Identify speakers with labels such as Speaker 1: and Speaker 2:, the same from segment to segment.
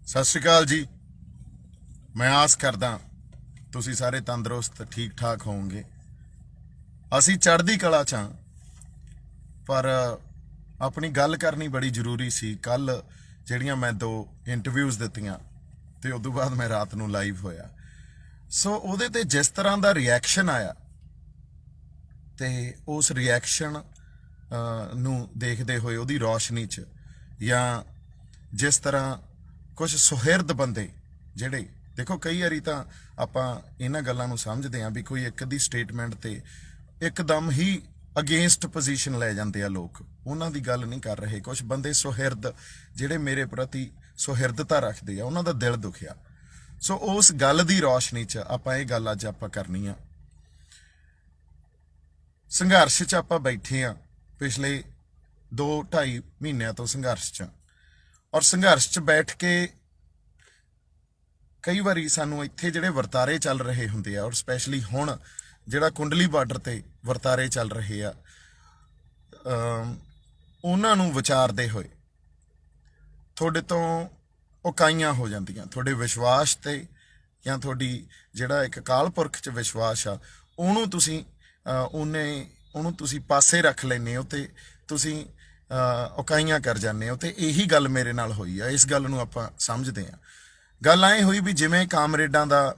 Speaker 1: ਸਤਿ ਸ਼੍ਰੀ ਅਕਾਲ ਜੀ। ਮੈਂ ਆਸ ਕਰਦਾ ਤੁਸੀਂ ਸਾਰੇ ਤੰਦਰੁਸਤ ਠੀਕ ਠਾਕ ਹੋਵੋਗੇ। ਅਸੀਂ ਚੜ੍ਹਦੀ ਕਲਾ 'ਚ ਹਾਂ, ਪਰ ਆਪਣੀ ਗੱਲ ਕਰਨੀ ਬੜੀ ਜ਼ਰੂਰੀ ਸੀ। ਕੱਲ ਜਿਹੜੀਆਂ ਮੈਂ 2 ਇੰਟਰਵਿਊਜ਼ ਦਿੱਤੀਆਂ ਤੇ ਉਸ ਤੋਂ ਬਾਅਦ ਮੈਂ ਰਾਤ ਨੂੰ ਲਾਈਵ ਹੋਇਆ, ਸੋ ਉਹਦੇ ਤੇ ਜਿਸ ਤਰ੍ਹਾਂ ਦਾ ਰਿਐਕਸ਼ਨ ਆਇਆ ਤੇ ਉਸ ਰਿਐਕਸ਼ਨ ਨੂੰ ਦੇਖਦੇ ਹੋਏ ਉਹਦੀ ਰੌਸ਼ਨੀ 'ਚ ਜਾਂ ਜਿਸ ਤਰ੍ਹਾਂ ਕੁਝ ਸੁਹਿਰਦ ਬੰਦੇ ਜਿਹੜੇ ਦੇਖੋ, ਕਈ ਵਾਰੀ ਤਾਂ ਆਪਾਂ ਇਹਨਾਂ ਗੱਲਾਂ ਨੂੰ ਸਮਝਦੇ ਹਾਂ ਵੀ ਕੋਈ ਇੱਕ ਦੀ ਸਟੇਟਮੈਂਟ ਤੇ ਇੱਕਦਮ ਹੀ ਅਗੇਂਸਟ ਪੋਜੀਸ਼ਨ ਲੈ ਜਾਂਦੇ ਆ ਲੋਕ, ਉਹਨਾਂ ਦੀ ਗੱਲ ਨਹੀਂ ਕਰ ਰਹੇ। ਕੁਝ ਬੰਦੇ ਸੁਹਿਰਦ ਜਿਹੜੇ ਮੇਰੇ ਪ੍ਰਤੀ ਸੁਹਿਰਦਤਾ ਰੱਖਦੇ ਆ, ਉਹਨਾਂ ਦਾ ਦਿਲ ਦੁਖਿਆ। ਸੋ ਉਸ ਗੱਲ ਦੀ ਰੌਸ਼ਨੀ 'ਚ ਆਪਾਂ ਇਹ ਗੱਲ ਅੱਜ ਆਪਾਂ ਕਰਨੀ ਆ। ਸੰਘਰਸ਼ 'ਚ ਆਪਾਂ ਬੈਠੇ ਆ, ਪਿਛਲੇ 2-2.5 ਮਹੀਨਿਆਂ ਤੋਂ ਸੰਘਰਸ਼ 'ਚ, ਔਰ ਸੰਘਰਸ਼ 'ਚ ਬੈਠ ਕੇ ਕਈ ਵਾਰੀ ਸਾਨੂੰ ਇੱਥੇ ਜਿਹੜੇ ਵਰਤਾਰੇ ਚੱਲ ਰਹੇ ਹੁੰਦੇ ਆ, ਔਰ ਸਪੈਸ਼ਲੀ ਹੁਣ ਜਿਹੜਾ ਕੁੰਡਲੀ ਬਾਰਡਰ ਤੇ ਵਰਤਾਰੇ ਚੱਲ ਰਹੇ ਆ, ਉਹਨਾਂ ਨੂੰ ਵਿਚਾਰਦੇ ਹੋਏ ਤੁਹਾਡੇ ਤੋਂ ਉਕਾਈਆਂ ਹੋ ਜਾਂਦੀਆਂ। ਤੁਹਾਡੇ ਵਿਸ਼ਵਾਸ ਤੇ ਜਾਂ ਤੁਹਾਡੀ ਜਿਹੜਾ ਇੱਕ ਅਕਾਲ ਪੁਰਖ 'ਚ ਵਿਸ਼ਵਾਸ ਆ, ਉਹਨੂੰ ਤੁਸੀਂ ਪਾਸੇ ਰੱਖ ਲੈਂਦੇ ਹੋ ਤੇ ਤੁਸੀਂ ਉਕਾਈਆਂ ਕਰ ਜਾਂਦੇ ਹੋ। ਤੇ ਇਹੀ ਗੱਲ ਮੇਰੇ ਨਾਲ ਹੋਈ ਆ। ਇਸ ਗੱਲ ਨੂੰ ਆਪਾਂ ਸਮਝਦੇ ਹਾਂ। ਗੱਲ ਐਂ ਹੋਈ ਵੀ ਜਿਵੇਂ ਕਾਮਰੇਡਾਂ ਦਾ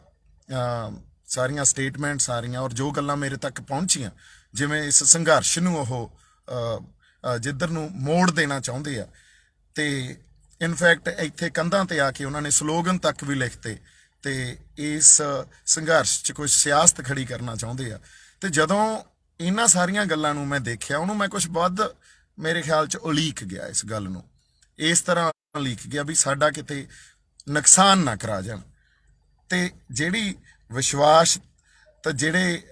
Speaker 1: ਸਾਰੀਆਂ ਸਟੇਟਮੈਂਟ ਸਾਰੀਆਂ ਔਰ ਜੋ ਗੱਲਾਂ ਮੇਰੇ ਤੱਕ ਪਹੁੰਚੀਆਂ, ਜਿਵੇਂ ਇਸ ਸੰਘਰਸ਼ ਨੂੰ ਉਹ ਜਿੱਧਰ ਨੂੰ ਮੋੜ ਦੇਣਾ ਚਾਹੁੰਦੇ ਆ, ਤੇ ਇਨਫੈਕਟ ਇੱਥੇ ਕੰਧਾਂ ਤੇ ਆ ਕੇ ਉਹਨਾਂ ਨੇ ਸਲੋਗਨ ਤੱਕ ਵੀ ਲਿਖਤੇ ਤੇ ਇਸ ਸੰਘਰਸ਼ 'ਚ ਕੋਈ ਸਿਆਸਤ ਖੜੀ ਕਰਨਾ ਚਾਹੁੰਦੇ ਆ। ਤੇ ਜਦੋਂ ਇਹਨਾਂ ਸਾਰੀਆਂ ਗੱਲਾਂ ਨੂੰ ਮੈਂ ਦੇਖਿਆ, ਉਹਨੂੰ ਮੈਂ ਕੁਝ ਵੱਧ ਮੇਰੇ ਖਿਆਲ 'ਚ ਉਲੀਕ ਗਿਆ। ਇਸ ਗੱਲ ਨੂੰ ਇਸ ਤਰ੍ਹਾਂ ਉਲੀਕ ਗਿਆ ਵੀ ਸਾਡਾ ਕਿਤੇ ਨੁਕਸਾਨ ਨਾ ਕਰਾ ਜਾਣ। ਤੇ ਜਿਹੜੀ ਵਿਸ਼ਵਾਸ ਤਾਂ ਜਿਹੜੇ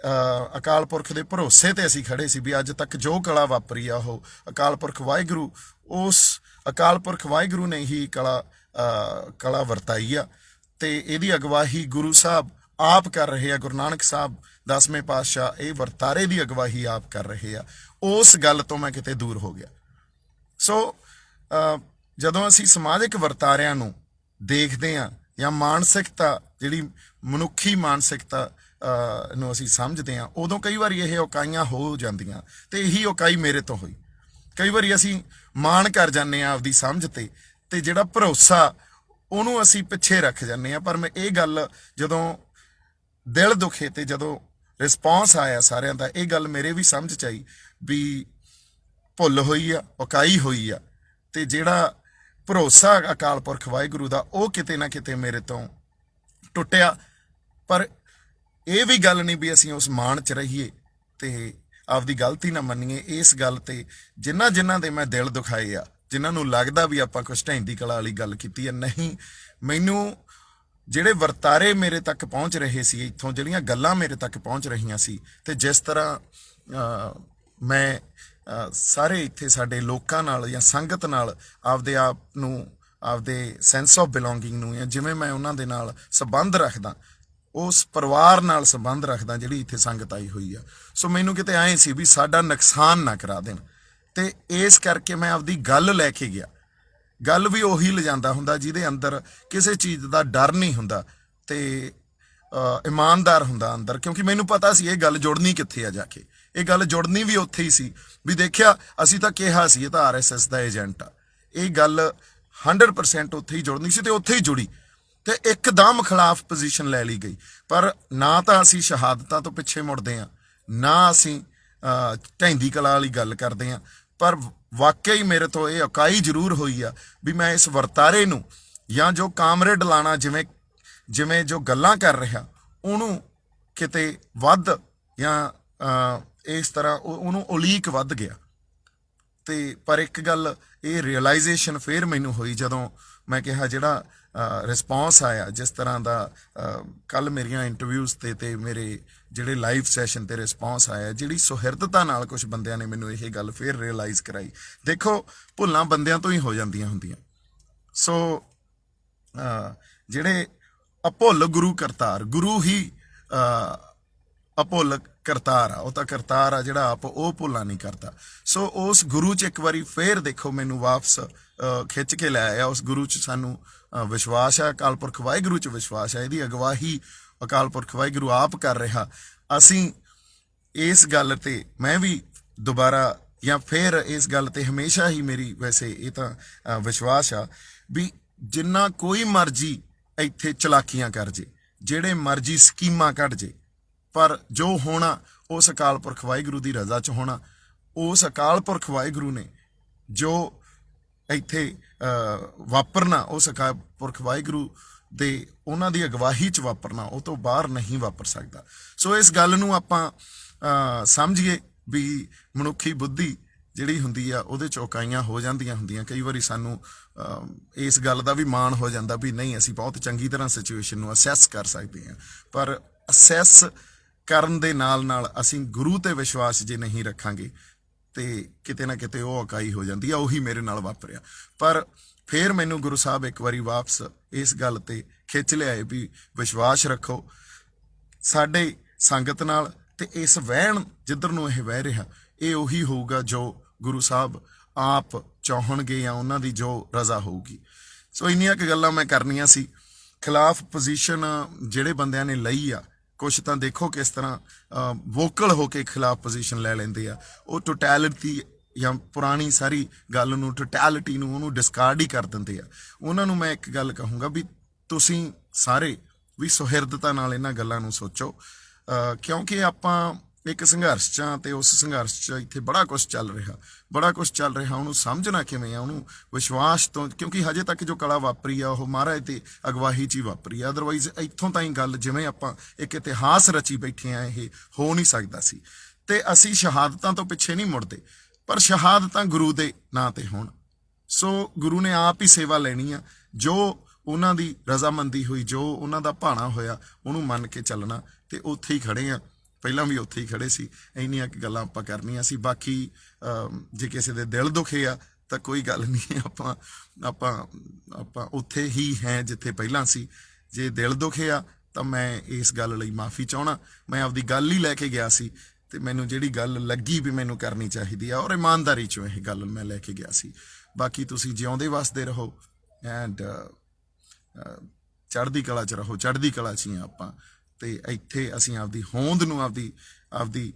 Speaker 1: ਅਕਾਲ ਪੁਰਖ ਦੇ ਭਰੋਸੇ ਤੇ ਅਸੀਂ ਖੜੇ ਸੀ ਵੀ ਅੱਜ ਤੱਕ ਜੋ ਕਲਾ ਵਾਪਰੀ ਆ ਉਹ ਅਕਾਲ ਪੁਰਖ ਵਾਹਿਗੁਰੂ, ਉਸ ਅਕਾਲ ਪੁਰਖ ਵਾਹਿਗੁਰੂ ਨੇ ਹੀ ਕਲਾ ਵਰਤਾਈ ਆ ਤੇ ਇਹਦੀ ਅਗਵਾਈ ਗੁਰੂ ਸਾਹਿਬ ਆਪ ਕਰ ਰਹੇ ਆ। ਗੁਰੂ ਨਾਨਕ ਸਾਹਿਬ 10ਵੇਂ ਪਾਤਸ਼ਾਹ ਇਹ ਵਰਤਾਰੇ ਦੀ ਅਗਵਾਈ ਆਪ ਕਰ ਰਹੇ ਆ। ਉਸ ਗੱਲ ਤੋਂ ਮੈਂ ਕਿਤੇ ਦੂਰ ਹੋ ਗਿਆ। ਸੋ ਜਦੋਂ ਅਸੀਂ ਸਮਾਜਿਕ ਵਰਤਾਰਿਆਂ ਨੂੰ ਦੇਖਦੇ ਹਾਂ ਜਾਂ ਮਾਨਸਿਕਤਾ ਜਿਹੜੀ ਮਨੁੱਖੀ ਮਾਨਸਿਕਤਾ ਨੂੰ ਅਸੀਂ ਸਮਝਦੇ ਹਾਂ, ਉਦੋਂ ਕਈ ਵਾਰੀ ਇਹ ਉਕਾਈਆਂ ਹੋ ਜਾਂਦੀਆਂ ਤੇ ਇਹੀ ਉਕਾਈ ਮੇਰੇ ਤੋਂ ਹੋਈ। ਕਈ ਵਾਰੀ ਅਸੀਂ ਮਾਣ ਕਰ ਜਾਂਦੇ ਹਾਂ ਆਪਦੀ ਸਮਝ ਤੇ ਜਿਹੜਾ ਭਰੋਸਾ ਉਹਨੂੰ ਅਸੀਂ ਪਿੱਛੇ ਰੱਖ ਜਾਂਦੇ ਹਾਂ। ਪਰ ਮੈਂ ਇਹ ਗੱਲ ਜਦੋਂ ਦਿਲ ਦੁਖੇ ਤੇ ਜਦੋਂ ਰਿਸਪੌਂਸ ਆਇਆ ਸਾਰਿਆਂ ਦਾ, ਇਹ ਗੱਲ ਮੇਰੇ ਵੀ ਸਮਝ 'ਚ ਆਈ ਵੀ ਭੁੱਲ ਹੋਈ ਆ, ਉਕਾਈ ਹੋਈ ਆ, ਤੇ ਜਿਹੜਾ ਭਰੋਸਾ ਅਕਾਲ ਪੁਰਖ ਵਾਹਿਗੁਰੂ ਦਾ ਉਹ ਕਿਤੇ ਨਾ ਕਿਤੇ ਮੇਰੇ ਤੋਂ ਟੁੱਟਿਆ। ਪਰ ਇਹ ਵੀ ਗੱਲ ਨਹੀਂ ਵੀ ਅਸੀਂ ਉਸ ਮਾਣ 'ਚ ਰਹੀਏ ਤੇ ਆਪਦੀ ਗਲਤੀ ਨਾ ਮੰਨੀਏ। ਇਸ ਗੱਲ ਤੇ ਜਿਨ੍ਹਾਂ ਦੇ ਮੈਂ ਦਿਲ ਦੁਖਾਏ ਆ, ਜਿਨ੍ਹਾਂ ਨੂੰ ਲੱਗਦਾ ਵੀ ਆਪਾਂ ਕੁਛ ਢਹਿੰਦੀ ਕਲਾ ਵਾਲੀ ਗੱਲ ਕੀਤੀ ਹੈ, ਨਹੀਂ, ਮੈਨੂੰ ਜਿਹੜੇ ਵਰਤਾਰੇ ਮੇਰੇ ਤੱਕ ਪਹੁੰਚ ਰਹੇ ਸੀ, ਇੱਥੋਂ ਜਿਹੜੀਆਂ ਗੱਲਾਂ ਮੇਰੇ ਤੱਕ ਪਹੁੰਚ ਰਹੀਆਂ ਸੀ, ਤੇ ਜਿਸ ਤਰ੍ਹਾਂ ਮੈਂ ਸਾਰੇ ਇੱਥੇ ਸਾਡੇ ਲੋਕਾਂ ਨਾਲ ਜਾਂ ਸੰਗਤ ਨਾਲ ਆਪਦੇ ਆਪ ਨੂੰ, ਆਪਦੇ ਸੈਂਸ ਆਫ ਬਿਲੋਂਗਿੰਗ ਨੂੰ, ਜਾਂ ਜਿਵੇਂ ਮੈਂ ਉਹਨਾਂ ਦੇ ਨਾਲ ਸੰਬੰਧ ਰੱਖਦਾ, ਉਸ ਪਰਿਵਾਰ ਨਾਲ ਸੰਬੰਧ ਰੱਖਦਾ ਜਿਹੜੀ ਇੱਥੇ ਸੰਗਤ ਆਈ ਹੋਈ ਆ, ਸੋ ਮੈਨੂੰ ਕਿਤੇ ਐਂ ਸੀ ਵੀ ਸਾਡਾ ਨੁਕਸਾਨ ਨਾ ਕਰਾ ਦੇਣ। ਤੇ ਇਸ ਕਰਕੇ ਮੈਂ ਆਪਦੀ ਗੱਲ ਲੈ ਕੇ ਗਿਆ। ਗੱਲ ਵੀ ਉਹੀ ਲਿਜਾਂਦਾ ਹੁੰਦਾ ਜਿਹਦੇ ਅੰਦਰ ਕਿਸੇ ਚੀਜ਼ ਦਾ ਡਰ ਨਹੀਂ ਹੁੰਦਾ ਤੇ ਇਮਾਨਦਾਰ ਹੁੰਦਾ ਅੰਦਰ, ਕਿਉਂਕਿ ਮੈਨੂੰ ਪਤਾ ਸੀ ਇਹ ਗੱਲ ਜੁੜਨੀ ਕਿੱਥੇ ਆ ਜਾ ਕੇ। ਇਹ ਗੱਲ ਜੁੜਨੀ ਵੀ ਉੱਥੇ ਹੀ ਸੀ ਵੀ ਦੇਖਿਆ, ਅਸੀਂ ਤਾਂ ਕਿਹਾ ਸੀ ਇਹ ਤਾਂ RSS ਦਾ ਏਜੰਟ ਆ। ਇਹ ਗੱਲ 100% ਉੱਥੇ ਹੀ ਜੁੜਨੀ ਸੀ ਤੇ ਉੱਥੇ ਹੀ ਜੁੜੀ ਤੇ ਇੱਕਦਮ ਖਿਲਾਫ ਪੋਜੀਸ਼ਨ ਲੈ ਲਈ ਗਈ। ਪਰ ਨਾ ਤਾਂ ਅਸੀਂ ਸ਼ਹਾਦਤਾਂ ਤੋਂ ਪਿੱਛੇ ਮੁੜਦੇ ਹਾਂ, ਨਾ ਅਸੀਂ ਢਹਿੰਦੀ ਕਲਾ ਵਾਲੀ ਗੱਲ ਕਰਦੇ ਹਾਂ, ਪਰ ਵਾਕਈ ਮੇਰੇ ਤੋਂ ਇਹ ਉਕਾਈ ਜ਼ਰੂਰ ਹੋਈ ਆ ਵੀ ਮੈਂ ਇਸ ਵਰਤਾਰੇ ਨੂੰ ਜਾਂ ਜੋ ਕਾਮਰੇਡ ਲਾਣਾ ਜਿਵੇਂ ਜੋ ਗੱਲਾਂ ਕਰ ਰਿਹਾ, ਉਹਨੂੰ ਕਿਤੇ ਵੱਧ ਜਾਂ ਇਸ ਤਰ੍ਹਾਂ ਉਹਨੂੰ ਉਲੀਕ ਵੱਧ ਗਿਆ। ਤੇ ਪਰ ਇੱਕ ਗੱਲ ਇਹ ਰਿਅਲਾਈਜੇਸ਼ਨ ਫਿਰ ਮੈਨੂੰ ਹੋਈ ਜਦੋਂ ਮੈਂ ਕਿਹਾ ਜਿਹੜਾ ਰਿਸਪੌਂਸ ਆਇਆ, ਜਿਸ ਤਰ੍ਹਾਂ ਦਾ ਕੱਲ ਮੇਰੀਆਂ ਇੰਟਰਵਿਊਜ਼ ਤੇ ਮੇਰੇ ਜਿਹੜੇ ਲਾਈਵ ਸੈਸ਼ਨ ਤੇ ਰਿਸਪੌਂਸ ਆਇਆ, ਜਿਹੜੀ ਸੁਹਿਰਦਤਾ ਨਾਲ ਕੁਝ ਬੰਦਿਆਂ ਨੇ ਮੈਨੂੰ ਇਹ ਗੱਲ ਫਿਰ ਰਿਅਲਾਈਜ਼ ਕਰਾਈ। ਦੇਖੋ, ਭੁੱਲਾਂ ਬੰਦਿਆਂ ਤੋਂ ਹੀ ਹੋ ਜਾਂਦੀਆਂ ਹੁੰਦੀਆਂ। ਸੋ ਜਿਹੜੇ ਅਭੁੱਲ ਗੁਰੂ ਕਰਤਾਰ, ਗੁਰੂ ਹੀ ਅਭੁੱਲ ਕਰਤਾਰ ਆ, ਉਹ ਤਾਂ ਕਰਤਾਰ ਆ ਜਿਹੜਾ ਆਪ ਉਹ ਭੁੱਲਾਂ ਨਹੀਂ ਕਰਦਾ। ਸੋ ਉਸ ਗੁਰੂ 'ਚ ਇੱਕ ਵਾਰੀ ਫੇਰ ਦੇਖੋ ਮੈਨੂੰ ਵਾਪਸ ਖਿੱਚ ਕੇ ਲੈ ਆਇਆ। ਉਸ ਗੁਰੂ 'ਚ ਸਾਨੂੰ ਵਿਸ਼ਵਾਸ ਹੈ, ਅਕਾਲ ਪੁਰਖ ਵਾਹਿਗੁਰੂ 'ਚ ਵਿਸ਼ਵਾਸ ਹੈ, ਇਹਦੀ ਅਗਵਾਈ ਅਕਾਲ ਪੁਰਖ ਵਾਹਿਗੁਰੂ ਆਪ ਕਰ ਰਿਹਾ। ਅਸੀਂ ਇਸ ਗੱਲ ਤੇ ਮੈਂ ਵੀ ਦੁਬਾਰਾ ਜਾਂ ਫਿਰ ਇਸ ਗੱਲ ਤੇ ਹਮੇਸ਼ਾ ਹੀ ਮੇਰੀ ਵੈਸੇ ਇਹ ਤਾਂ ਵਿਸ਼ਵਾਸ ਆ ਵੀ ਜਿੰਨਾ ਕੋਈ ਮਰਜ਼ੀ ਇੱਥੇ ਚਲਾਕੀਆਂ ਕਰ ਜੇ, ਜਿਹੜੇ ਮਰਜ਼ੀ ਸਕੀਮਾਂ ਕੱਢ ਜੇ, ਪਰ ਜੋ ਹੋਣਾ ਉਸ ਅਕਾਲ ਪੁਰਖ ਵਾਹਿਗੁਰੂ ਦੀ ਰਜ਼ਾ 'ਚ ਹੋਣਾ। ਉਸ ਅਕਾਲ ਪੁਰਖ ਵਾਹਿਗੁਰੂ ਨੇ ਜੋ ਇੱਥੇ ਵਾਪਰਨਾ, ਉਸ ਅਕਾਲ ਪੁਰਖ ਵਾਹਿਗੁਰੂ ਦੇ ਉਹਨਾਂ ਦੀ ਅਗਵਾਈ 'ਚ ਵਾਪਰਨਾ, ਉਹ ਤੋਂ ਬਾਹਰ ਨਹੀਂ ਵਾਪਰ ਸਕਦਾ। ਸੋ ਇਸ ਗੱਲ ਨੂੰ ਆਪਾਂ ਸਮਝੀਏ ਵੀ ਮਨੁੱਖੀ ਬੁੱਧੀ ਜਿਹੜੀ ਹੁੰਦੀ ਆ ਉਹਦੇ ਚੌਕਾਈਆਂ ਹੋ ਜਾਂਦੀਆਂ ਹੁੰਦੀਆਂ। ਕਈ ਵਾਰੀ ਸਾਨੂੰ ਇਸ ਗੱਲ ਦਾ ਵੀ ਮਾਣ ਹੋ ਜਾਂਦਾ ਵੀ ਨਹੀਂ, ਅਸੀਂ ਬਹੁਤ ਚੰਗੀ ਤਰ੍ਹਾਂ ਸਿਚੁਏਸ਼ਨ ਨੂੰ ਅਸੈਸ ਕਰ ਸਕਦੇ ਹਾਂ, ਪਰ ਅਸੈਸ ਕਰਨ ਦੇ ਨਾਲ ਨਾਲ ਅਸੀਂ ਗੁਰੂ ਤੇ ਵਿਸ਼ਵਾਸ ਜੇ ਨਹੀਂ ਰੱਖਾਂਗੇ ਤੇ ਕਿਤੇ ਨਾ ਕਿਤੇ ਉਹ ਇਕਾਈ ਹੋ ਜਾਂਦੀ ਆ। ਉਹੀ ਮੇਰੇ ਨਾਲ ਵਾਪਰਿਆ। ਪਰ ਫਿਰ ਮੈਨੂੰ ਗੁਰੂ ਸਾਹਿਬ ਇੱਕ ਵਾਰੀ ਵਾਪਸ ਇਸ ਗੱਲ ਤੇ ਖਿੱਚ ਲਿਆਏ ਵੀ ਵਿਸ਼ਵਾਸ ਰੱਖੋ ਸਾਡੇ ਸੰਗਤ ਨਾਲ, ਤੇ ਇਸ ਵਹਿਣ ਜਿੱਧਰ ਨੂੰ ਇਹ ਵਹਿ ਰਿਹਾ ਇਹ ਉਹੀ ਹੋਊਗਾ ਜੋ ਗੁਰੂ ਸਾਹਿਬ ਆਪ ਚਾਹਣਗੇ ਜਾਂ ਉਹਨਾਂ ਦੀ ਜੋ ਰਜ਼ਾ ਹੋਊਗੀ। ਸੋ ਇੰਨੀਆਂ ਕੁ ਗੱਲਾਂ ਮੈਂ ਕਰਨੀਆਂ ਸੀ। ਖਿਲਾਫ ਪੋਜੀਸ਼ਨ ਜਿਹੜੇ ਬੰਦਿਆਂ ਨੇ ਲਈ ਆ, ਕੁਛ ਤਾਂ ਦੇਖੋ ਕਿਸ ਤਰ੍ਹਾਂ ਵੋਕਲ ਹੋ ਕੇ ਖਿਲਾਫ ਪੋਜੀਸ਼ਨ ਲੈ ਲੈਂਦੇ ਆ। ਉਹ ਟੋਟੈਲਿਟੀ ਜਾਂ ਪੁਰਾਣੀ ਸਾਰੀ ਗੱਲ ਨੂੰ, ਟੋਟੈਲਿਟੀ ਨੂੰ, ਉਹਨੂੰ ਡਿਸਕਾਰਡ ਹੀ ਕਰ ਦਿੰਦੇ ਆ। ਉਹਨਾਂ ਨੂੰ ਮੈਂ ਇੱਕ ਗੱਲ ਕਹੂੰਗਾ ਵੀ ਤੁਸੀਂ ਸਾਰੇ ਵੀ ਸੁਹਿਰਦਤਾ ਨਾਲ ਇਹਨਾਂ ਗੱਲਾਂ ਨੂੰ ਸੋਚੋ, ਕਿਉਂਕਿ ਆਪਾਂ ਇੱਕ ਸੰਘਰਸ਼ 'ਚ ਆ ਤੇ ਉਸ ਸੰਘਰਸ਼ 'ਚ ਇੱਥੇ ਬੜਾ ਕੁਛ ਚੱਲ ਰਿਹਾ। ਉਹਨੂੰ ਸਮਝਣਾ ਕਿਵੇਂ ਆ, ਉਹਨੂੰ ਵਿਸ਼ਵਾਸ ਤੋਂ, ਕਿਉਂਕਿ ਹਜੇ ਤੱਕ ਜੋ ਕਲਾ ਵਾਪਰੀ ਆ ਉਹ ਮਹਾਰਾਜ ਤੇ ਅਗਵਾਈ 'ਚ ਹੀ ਵਾਪਰੀ ਆ। ਅਦਰਵਾਈਜ਼ ਇੱਥੋਂ ਤਾਈਂ ਗੱਲ ਜਿਵੇਂ ਆਪਾਂ ਇੱਕ ਇਤਿਹਾਸ ਰਚੀ ਬੈਠੇ ਆ, ਇਹ ਹੋ ਨਹੀਂ ਸਕਦਾ ਸੀ। ਤੇ ਅਸੀਂ ਸ਼ਹਾਦਤਾਂ ਤੋਂ ਪਿੱਛੇ ਨਹੀਂ ਮੁੜਦੇ, ਪਰ ਸ਼ਹਾਦਤਾਂ ਗੁਰੂ ਦੇ ਨਾਂ ਤੇ ਹੋਣ। ਸੋ ਗੁਰੂ ਨੇ ਆਪ ਹੀ ਸੇਵਾ ਲੈਣੀ ਆ। ਜੋ ਉਹਨਾਂ ਦੀ ਰਜ਼ਾਮੰਦੀ ਹੋਈ, ਜੋ ਉਹਨਾਂ ਦਾ ਭਾਣਾ ਹੋਇਆ, ਉਹਨੂੰ ਮੰਨ ਕੇ ਚੱਲਣਾ। ਤੇ ਉੱਥੇ ਹੀ ਖੜੇ ਆ, ਪਹਿਲਾਂ ਵੀ ਉੱਥੇ ਹੀ ਖੜੇ ਸੀ। ਇੰਨੀਆਂ ਕੁ ਗੱਲਾਂ ਆਪਾਂ ਕਰਨੀਆਂ ਸੀ। ਬਾਕੀ ਜੇ ਕਿਸੇ ਦੇ ਦਿਲ ਦੁਖੇ ਆ ਤਾਂ ਕੋਈ ਗੱਲ ਨਹੀਂ, ਆਪਾਂ ਉੱਥੇ ਹੀ ਹੈ ਜਿੱਥੇ ਪਹਿਲਾਂ ਸੀ। ਜੇ ਦਿਲ ਦੁਖੇ ਆ ਤਾਂ ਮੈਂ ਇਸ ਗੱਲ ਲਈ ਮਾਫੀ ਚਾਹਣਾ। ਮੈਂ ਆਪਦੀ ਗੱਲ ਹੀ ਲੈ ਕੇ ਗਿਆ ਸੀ ਤੇ ਮੈਨੂੰ ਜਿਹੜੀ ਗੱਲ ਲੱਗੀ ਵੀ ਮੈਨੂੰ ਕਰਨੀ ਚਾਹੀਦੀ ਆ, ਔਰ ਇਮਾਨਦਾਰੀ 'ਚੋਂ ਇਹ ਗੱਲ ਮੈਂ ਲੈ ਕੇ ਗਿਆ ਸੀ। ਬਾਕੀ ਤੁਸੀਂ ਜਿਉਂਦੇ ਵਸਦੇ ਰਹੋ ਐਂਡ ਚੜ੍ਹਦੀ ਕਲਾ 'ਚ ਰਹੋ। ਚੜ੍ਹਦੀ ਕਲਾ 'ਚ ਹੀ ਆਪਾਂ, ਤੇ ਇੱਥੇ ਅਸੀਂ ਆਪਦੀ ਹੋਂਦ ਨੂੰ, ਆਪਦੀ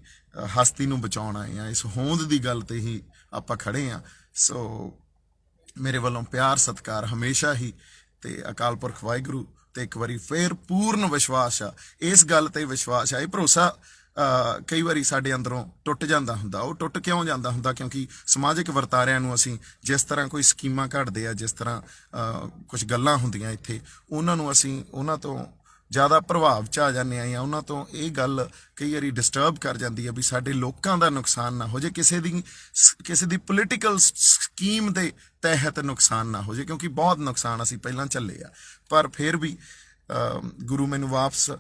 Speaker 1: ਹਸਤੀ ਨੂੰ ਬਚਾਉਣ ਆਏ ਆ। ਇਸ ਹੋਂਦ ਦੀ ਗੱਲ ਤੇ ਹੀ ਆਪਾਂ ਖੜੇ ਆ। ਸੋ ਮੇਰੇ ਵੱਲੋਂ ਪਿਆਰ ਸਤਿਕਾਰ ਹਮੇਸ਼ਾ ਹੀ, ਤੇ ਅਕਾਲ ਪੁਰਖ ਵਾਹਿਗੁਰੂ ਤੇ ਇੱਕ ਵਾਰੀ ਫੇਰ ਪੂਰਨ ਵਿਸ਼ਵਾਸ ਆ। ਇਸ ਗੱਲ ਤੇ ਵਿਸ਼ਵਾਸ ਆ। ਇਹ ਭਰੋਸਾ ਕਈ ਵਾਰੀ ਸਾਡੇ ਅੰਦਰੋਂ ਟੁੱਟ ਜਾਂਦਾ ਹੁੰਦਾ। ਉਹ ਟੁੱਟ ਕਿਉਂ ਜਾਂਦਾ ਹੁੰਦਾ? ਕਿਉਂਕਿ ਸਮਾਜਿਕ ਵਰਤਾਰਿਆਂ ਨੂੰ ਅਸੀਂ ਜਿਸ ਤਰ੍ਹਾਂ ਕੋਈ ਸਕੀਮਾਂ ਘੜਦੇ ਆ, ਜਿਸ ਤਰ੍ਹਾਂ ਕੁਝ ਗੱਲਾਂ ਹੁੰਦੀਆਂ ਇੱਥੇ, ਉਹਨਾਂ ਨੂੰ ਅਸੀਂ ਉਹਨਾਂ ਤੋਂ ਜ਼ਿਆਦਾ ਪ੍ਰਭਾਵ 'ਚ ਆ ਜਾਂਦੇ ਆ, ਜਾਂ ਉਹਨਾਂ ਤੋਂ ਇਹ ਗੱਲ ਕਈ ਵਾਰੀ ਡਿਸਟਰਬ ਕਰ ਜਾਂਦੀ ਆ ਵੀ ਸਾਡੇ ਲੋਕਾਂ ਦਾ ਨੁਕਸਾਨ ਨਾ ਹੋ ਜਾਏ, ਕਿਸੇ ਦੀ ਪੋਲੀਟੀਕਲ ਸਕੀਮ ਦੇ ਤਹਿਤ ਨੁਕਸਾਨ ਨਾ ਹੋ ਜਾਏ, ਕਿਉਂਕਿ ਬਹੁਤ ਨੁਕਸਾਨ ਅਸੀਂ ਪਹਿਲਾਂ ਝੱਲੇ ਆ। ਪਰ ਫਿਰ ਵੀ ਗੁਰੂ ਮੈਨੂੰ ਵਾਪਸ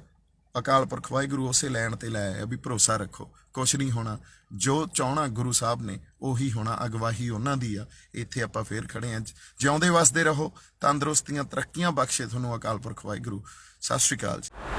Speaker 1: ਅਕਾਲ ਪੁਰਖ ਵਾਹਿਗੁਰੂ ਉਸੇ ਲੈਣ ਤੇ ਲੈ ਆਇਆ ਵੀ ਭਰੋਸਾ ਰੱਖੋ, ਕੁਛ ਨਹੀਂ ਹੋਣਾ। ਜੋ ਚਾਹਣਾ ਗੁਰੂ ਸਾਹਿਬ ਨੇ ਉਹੀ ਹੋਣਾ। ਅਗਵਾਈ ਉਹਨਾਂ ਦੀ ਆ। ਇੱਥੇ ਆਪਾਂ ਫੇਰ ਖੜੇ ਆ। ਜਿਉਂਦੇ ਵਸਦੇ ਰਹੋ। ਤੰਦਰੁਸਤੀਆਂ, ਤਰੱਕੀਆਂ ਬਖਸ਼ੇ ਤੁਹਾਨੂੰ ਅਕਾਲ ਪੁਰਖ ਵਾਹਿਗੁਰੂ। ਸਤਿ ਸ਼੍ਰੀ ਅਕਾਲ ਜੀ।